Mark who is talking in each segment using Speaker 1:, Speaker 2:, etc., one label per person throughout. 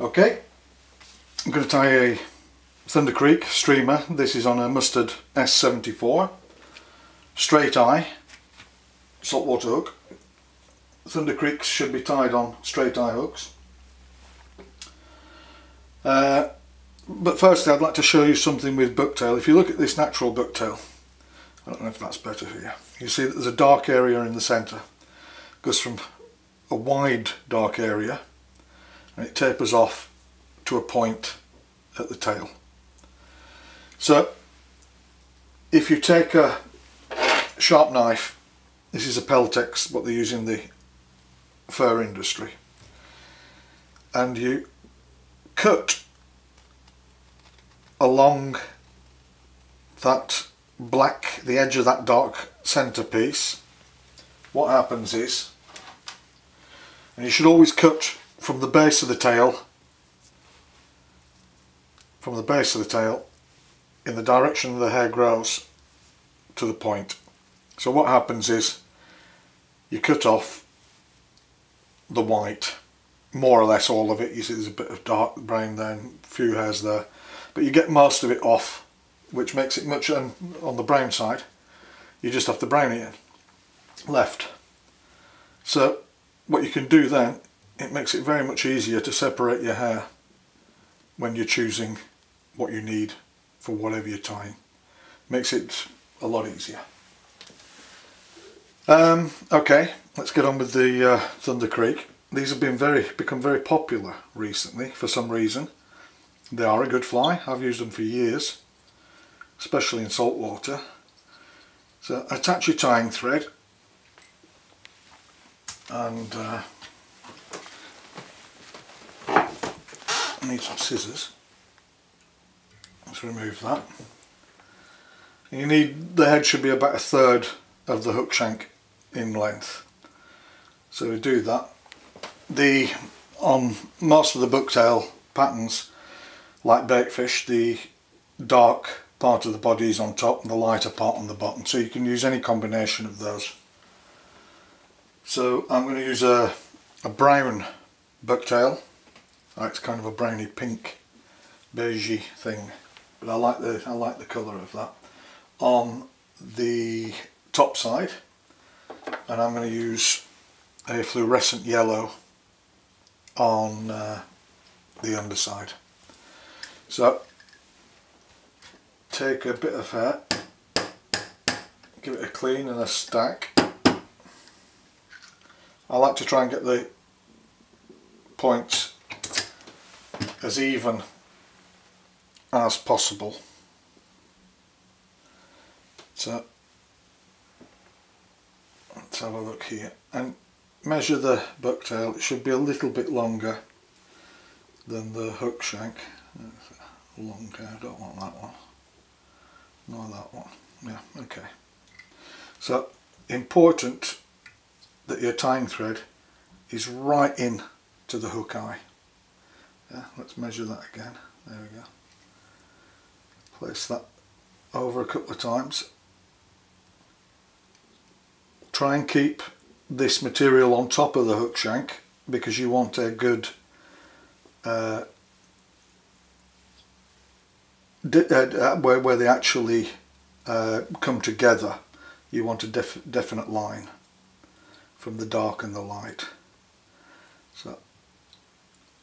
Speaker 1: Okay, I'm going to tie a Thunder Creek streamer. This is on a Mustard S74 straight eye saltwater hook. Thunder Creeks should be tied on straight eye hooks. But firstly I'd like to show you something with bucktail. If you look at this natural bucktail, I don't know if that's better for you. You see that there's a dark area in the centre. It goes from a wide dark area and it tapers off to a point at the tail. So if you take a sharp knife, this is a Peltex, what they use in the fur industry, and you cut along that black, the edge of that dark centerpiece, what happens is, and you should always cut from the base of the tail, in the direction the hair grows to the point. So what happens is you cut off the white, more or less all of it. You see there's a bit of dark brown there and a few hairs there, but you get most of it off, which makes it much, and on the brown side you just have the brown ear left. So what you can do then, it makes it very much easier to separate your hair when you're choosing what you need for whatever you're tying. Makes it a lot easier. Okay, let's get on with the Thunder Creek. These have become very popular recently for some reason. They are a good fly. I've used them for years, especially in salt water. So attach your tying thread, and I need some scissors. Let's remove that. And the head should be about 1/3 of the hook shank in length. So we do that. On most of the bucktail patterns, like baitfish, the dark part of the body is on top and the lighter part on the bottom, so you can use any combination of those. So I'm going to use a brown bucktail. It's kind of a browny pink beigey thing, but I like the colour of that on the top side, and I'm going to use a fluorescent yellow on the underside. So take a bit of hair, give it a clean and a stack. I like to try and get the points as even as possible. So let's have a look here and measure the bucktail. It should be a little bit longer than the hook shank. Long hair, I don't want that one. Nor that one. Yeah, okay. So important that your tying thread is right in to the hook eye. Yeah, let's measure that again. There we go. Place that over a couple of times. Try and keep this material on top of the hook shank because you want a good where they actually come together. You want a definite line from the dark and the light. So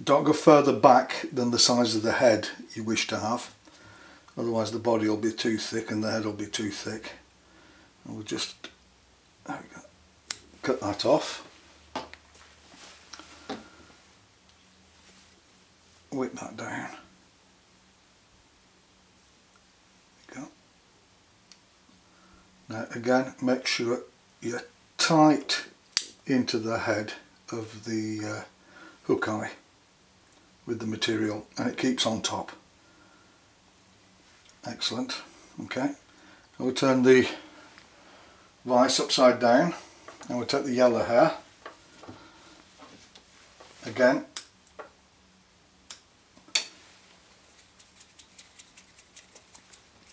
Speaker 1: don't go further back than the size of the head you wish to have, otherwise the body will be too thick and the head will be too thick. And we'll just, there we go, cut that off, whip that down. There we go. Now again, make sure you're tight into the head of the hook eye with the material, and it keeps on top. Excellent. Okay, we'll turn the vise upside down and we'll take the yellow hair again,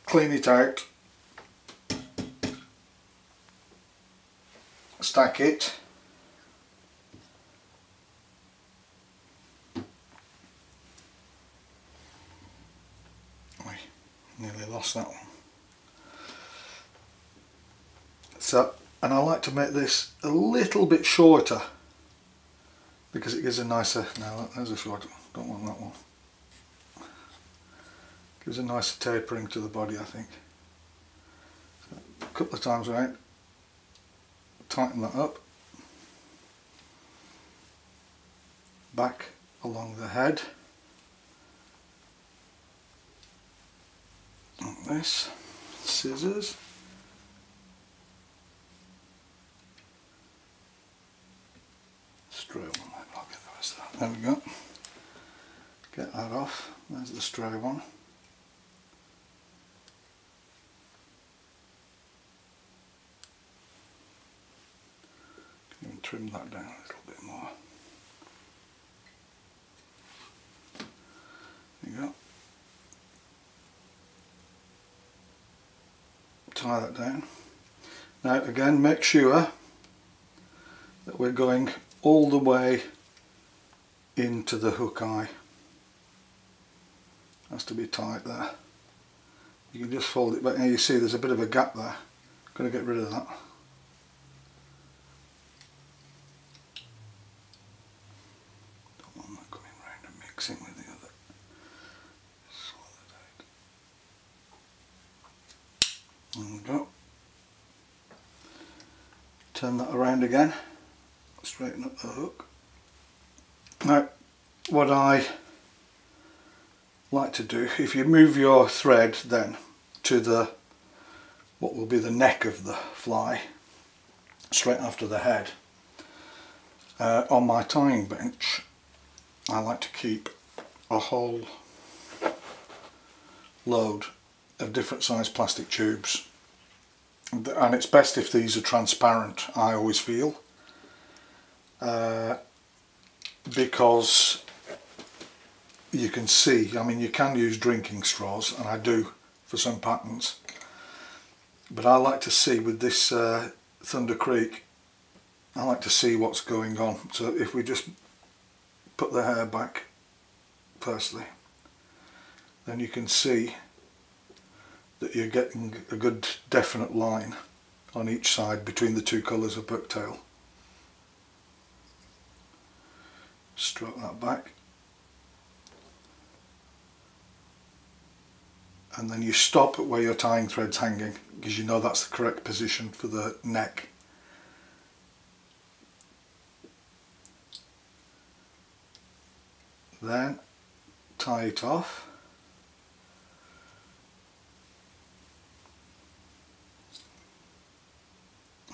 Speaker 1: clean it out, stack it, Nearly lost that one. So, and I like to make this a little bit shorter because it gives a nicer, now there's a short one, don't want that one. Gives a nicer tapering to the body, I think. So, a couple of times around, tighten that up. Back along the head. Like this. Scissors. Stray one. I'll get the rest of that. There we go. Get that off. There's the stray one. Can even trim that down a little bit more. There you go. Tie that down. Now again, make sure that we're going all the way into the hook eye. Has to be tight there. You can just fold it back. Now you see there's a bit of a gap there. Got to get rid of that. Don't want that coming round and mixing with the other. There we go. Turn that around again. Straighten up the hook. Now, what I like to do, if you move your thread then to the what will be the neck of the fly, straight after the head, on my tying bench, I like to keep a whole load of different size plastic tubes, and it's best if these are transparent, I always feel, because you can see, I mean you can use drinking straws, and I do for some patterns, but I like to see with this Thunder Creek, I like to see what's going on. So if we just put the hair back firstly, then you can see that you're getting a good definite line on each side between the two colours of Bucktail. Stroke that back, and then you stop at where your tying thread's hanging, because you know that's the correct position for the neck. Then tie it off.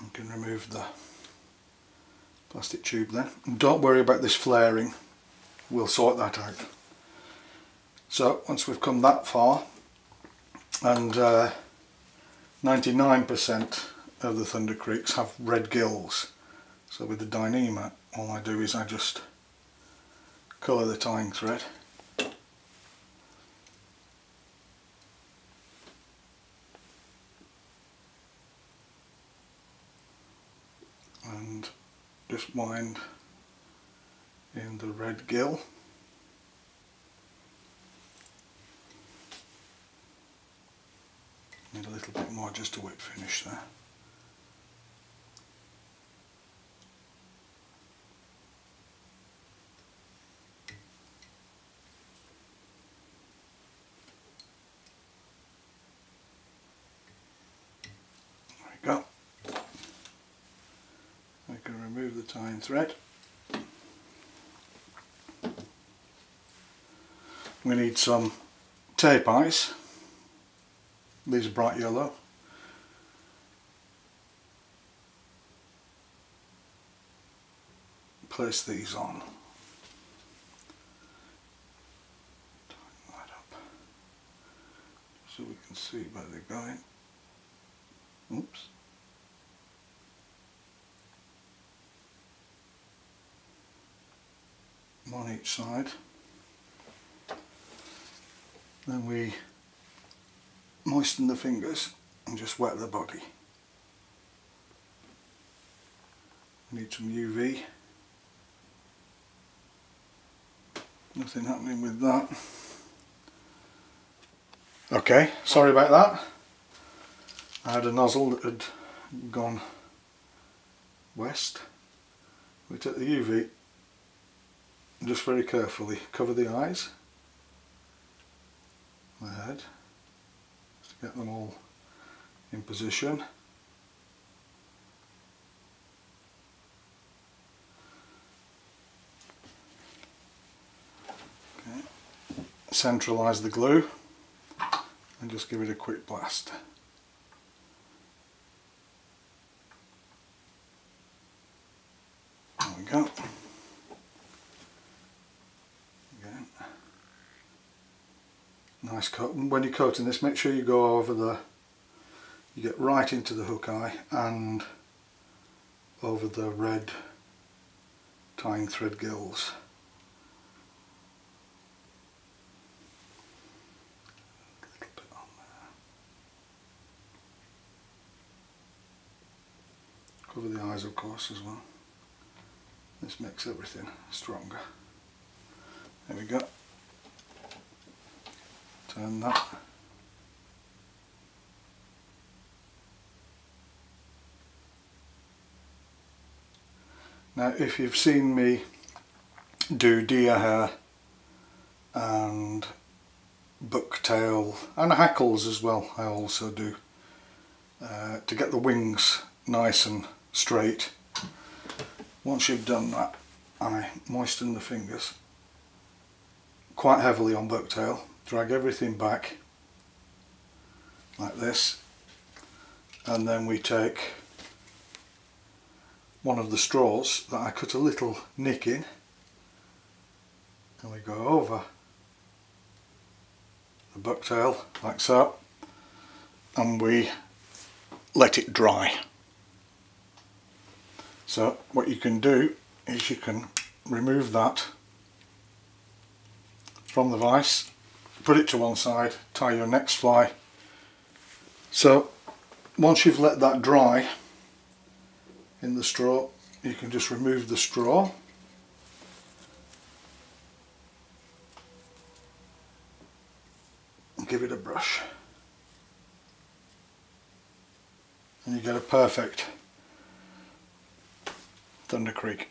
Speaker 1: You can remove the plastic tube then. And don't worry about this flaring, we'll sort that out. So once we've come that far, and 99% of the Thunder Creeks have red gills, so with the Dyneema all I do is I just colour the tying thread, and just wind in the red gill. Need a little bit more just to whip finish there. There we go. I can remove the tying thread. We need some tape eyes. These are bright yellow. Place these on. Tighten that up so we can see where they're going. Oops. On each side. Then we moisten the fingers and just wet the body. Need some UV. Nothing happening with that. Okay, sorry about that. I had a nozzle that had gone west. We take the UV and just very carefully cover the eyes, the head, to get them all in position. Okay. Centralise the glue and just give it a quick blast. There we go. Again. Nice coat. When you're coating this, make sure you go over you get right into the hook eye and over the red tying thread gills. A little bit on there. Cover the eyes, of course, as well. This makes everything stronger. There we go. Turn that. Now, if you've seen me do deer hair and bucktail and hackles as well, I also do, to get the wings nice and straight. Once you've done that, I moisten the fingers quite heavily on bucktail, drag everything back like this, and then we take one of the straws that I cut a little nick in and we go over the bucktail like so, and we let it dry. So what you can do is you can remove that from the vise, put it to one side, tie your next fly. So once you've let that dry in the straw, you can just remove the straw and give it a brush, and you get a perfect Thunder Creek.